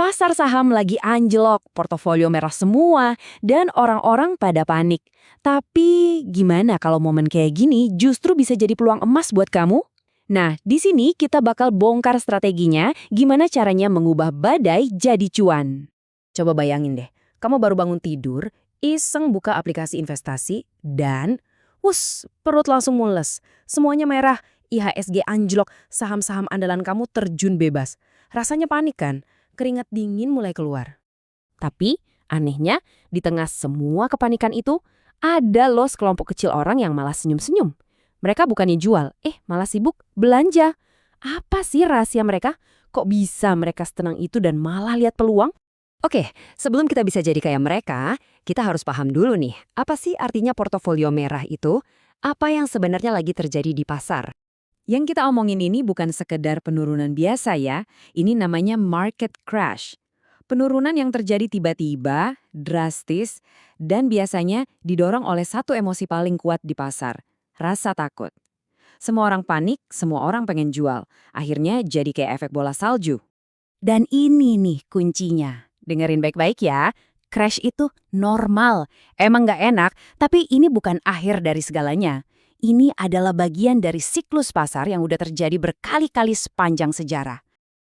Pasar saham lagi anjlok, portofolio merah semua, dan orang-orang pada panik. Tapi gimana kalau momen kayak gini justru bisa jadi peluang emas buat kamu? Nah, di sini kita bakal bongkar strateginya, gimana caranya mengubah badai jadi cuan. Coba bayangin deh, kamu baru bangun tidur, iseng buka aplikasi investasi, dan perut langsung mules. Semuanya merah, IHSG anjlok, saham-saham andalan kamu terjun bebas. Rasanya panik kan? Keringat dingin mulai keluar. Tapi, anehnya, di tengah semua kepanikan itu, ada loh sekelompok kecil orang yang malah senyum-senyum. Mereka bukannya jual, malah sibuk belanja. Apa sih rahasia mereka? Kok bisa mereka setenang itu dan malah lihat peluang? Oke, sebelum kita bisa jadi kayak mereka, kita harus paham dulu nih, apa sih artinya portofolio merah itu? Apa yang sebenarnya lagi terjadi di pasar? Yang kita omongin ini bukan sekedar penurunan biasa ya, ini namanya market crash. Penurunan yang terjadi tiba-tiba, drastis, dan biasanya didorong oleh satu emosi paling kuat di pasar, rasa takut. Semua orang panik, semua orang pengen jual. Akhirnya jadi kayak efek bola salju. Dan ini nih kuncinya. Dengerin baik-baik ya, crash itu normal. Emang nggak enak, tapi ini bukan akhir dari segalanya. Ini adalah bagian dari siklus pasar yang udah terjadi berkali-kali sepanjang sejarah.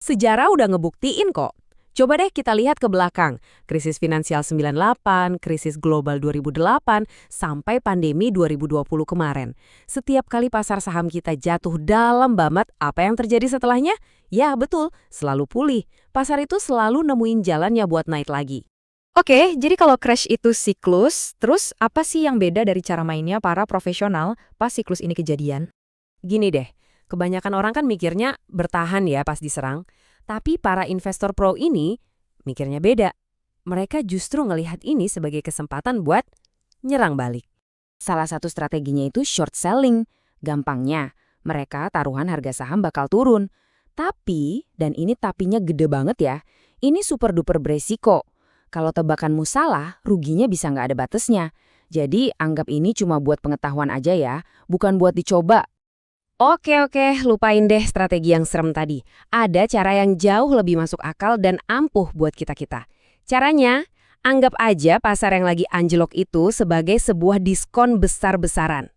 Sejarah udah ngebuktiin kok. Coba deh kita lihat ke belakang. Krisis finansial 98, krisis global 2008, sampai pandemi 2020 kemarin. Setiap kali pasar saham kita jatuh dalam banget, apa yang terjadi setelahnya? Ya betul, selalu pulih. Pasar itu selalu nemuin jalannya buat naik lagi. Oke, jadi kalau crash itu siklus, terus apa sih yang beda dari cara mainnya para profesional pas siklus ini kejadian? Gini deh, kebanyakan orang kan mikirnya bertahan ya pas diserang. Tapi para investor pro ini mikirnya beda. Mereka justru ngelihat ini sebagai kesempatan buat nyerang balik. Salah satu strateginya itu short selling. Gampangnya, mereka taruhan harga saham bakal turun. Tapi, dan ini tapinya gede banget ya, ini super duper beresiko. Kalau tebakanmu salah, ruginya bisa nggak ada batasnya. Jadi, anggap ini cuma buat pengetahuan aja ya, bukan buat dicoba. Oke, lupain deh strategi yang serem tadi. Ada cara yang jauh lebih masuk akal dan ampuh buat kita-kita. Caranya, anggap aja pasar yang lagi anjlok itu sebagai sebuah diskon besar-besaran.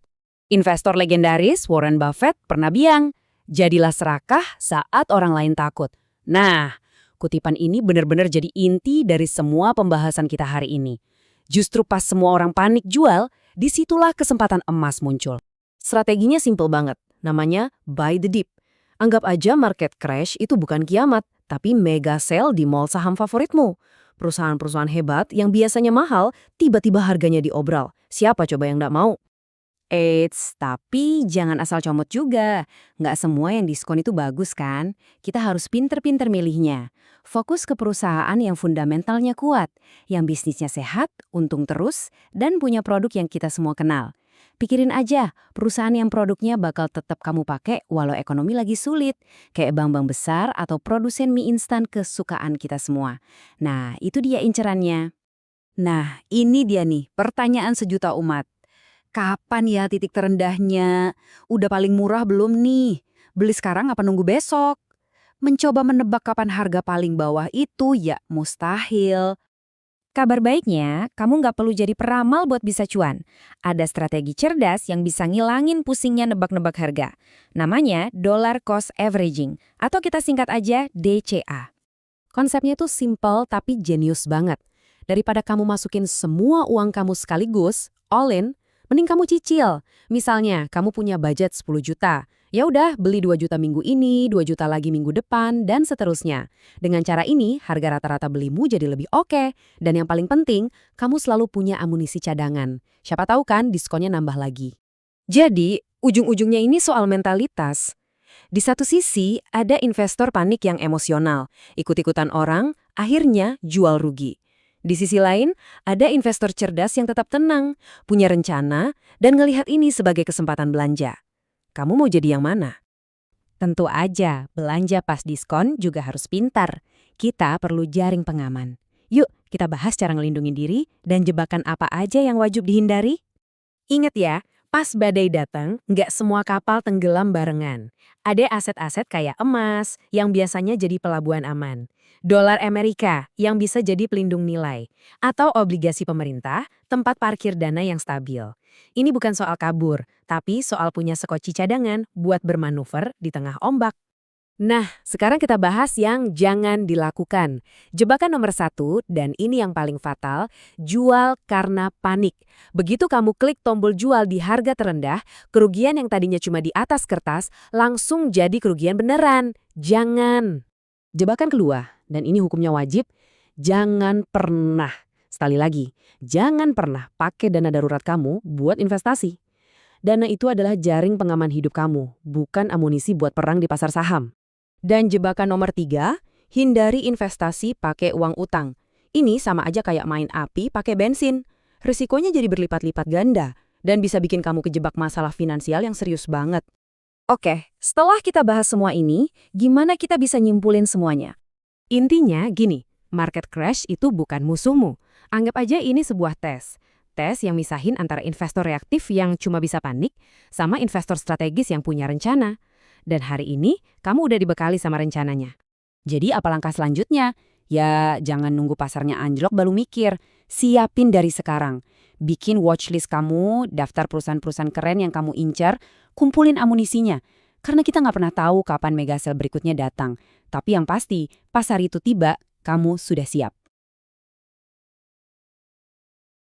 Investor legendaris Warren Buffett pernah bilang, jadilah serakah saat orang lain takut. Nah, kutipan ini benar-benar jadi inti dari semua pembahasan kita hari ini. Justru pas semua orang panik jual, disitulah kesempatan emas muncul. Strateginya simple banget. Namanya buy the dip. Anggap aja market crash itu bukan kiamat, tapi mega sale di mall saham favoritmu. Perusahaan-perusahaan hebat yang biasanya mahal, tiba-tiba harganya diobral. Siapa coba yang nggak mau? Eits, tapi jangan asal comot juga. Nggak semua yang diskon itu bagus kan? Kita harus pinter-pinter milihnya. Fokus ke perusahaan yang fundamentalnya kuat, yang bisnisnya sehat, untung terus, dan punya produk yang kita semua kenal. Pikirin aja, perusahaan yang produknya bakal tetap kamu pakai walau ekonomi lagi sulit, kayak bank-bank besar atau produsen mie instan kesukaan kita semua. Nah, itu dia incerannya. Nah, ini dia nih, pertanyaan sejuta umat. Kapan ya titik terendahnya? Udah paling murah belum nih? Beli sekarang apa nunggu besok? Mencoba menebak kapan harga paling bawah itu ya mustahil. Kabar baiknya, kamu nggak perlu jadi peramal buat bisa cuan. Ada strategi cerdas yang bisa ngilangin pusingnya nebak-nebak harga. Namanya Dollar Cost Averaging, atau kita singkat aja DCA. Konsepnya tuh simple tapi jenius banget. Daripada kamu masukin semua uang kamu sekaligus, all in, mending kamu cicil. Misalnya, kamu punya budget 10 juta. Ya udah, beli 2 juta minggu ini, 2 juta lagi minggu depan, dan seterusnya. Dengan cara ini, harga rata-rata belimu jadi lebih oke. Dan yang paling penting, kamu selalu punya amunisi cadangan. Siapa tahu kan diskonnya nambah lagi. Jadi, ujung-ujungnya ini soal mentalitas. Di satu sisi, ada investor panik yang emosional. Ikut-ikutan orang, akhirnya jual rugi. Di sisi lain, ada investor cerdas yang tetap tenang, punya rencana, dan ngelihat ini sebagai kesempatan belanja. Kamu mau jadi yang mana? Tentu aja, belanja pas diskon juga harus pintar. Kita perlu jaring pengaman. Yuk, kita bahas cara ngelindungin diri dan jebakan apa aja yang wajib dihindari. Ingat ya, pas badai datang, nggak semua kapal tenggelam barengan. Ada aset-aset kayak emas yang biasanya jadi pelabuhan aman. Dolar Amerika yang bisa jadi pelindung nilai, atau obligasi pemerintah, tempat parkir dana yang stabil. Ini bukan soal kabur, tapi soal punya sekoci cadangan buat bermanuver di tengah ombak. Nah, sekarang kita bahas yang jangan dilakukan. Jebakan nomor 1, dan ini yang paling fatal, jual karena panik. Begitu kamu klik tombol jual di harga terendah, kerugian yang tadinya cuma di atas kertas langsung jadi kerugian beneran. Jangan. Jebakan kedua, dan ini hukumnya wajib, jangan pernah. Sekali lagi, jangan pernah pakai dana darurat kamu buat investasi. Dana itu adalah jaring pengaman hidup kamu, bukan amunisi buat perang di pasar saham. Dan jebakan nomor 3, hindari investasi pakai uang utang. Ini sama aja kayak main api pakai bensin. Risikonya jadi berlipat-lipat ganda, dan bisa bikin kamu kejebak masalah finansial yang serius banget. Oke, setelah kita bahas semua ini, gimana kita bisa nyimpulin semuanya? Intinya gini, market crash itu bukan musuhmu. Anggap aja ini sebuah tes. Tes yang misahin antara investor reaktif yang cuma bisa panik, sama investor strategis yang punya rencana. Dan hari ini, kamu udah dibekali sama rencananya. Jadi apa langkah selanjutnya? Ya, jangan nunggu pasarnya anjlok baru mikir. Siapin dari sekarang. Bikin watchlist kamu, daftar perusahaan-perusahaan keren yang kamu incar, kumpulin amunisinya. Karena kita nggak pernah tahu kapan mega sale berikutnya datang. Tapi yang pasti, pas hari itu tiba, kamu sudah siap.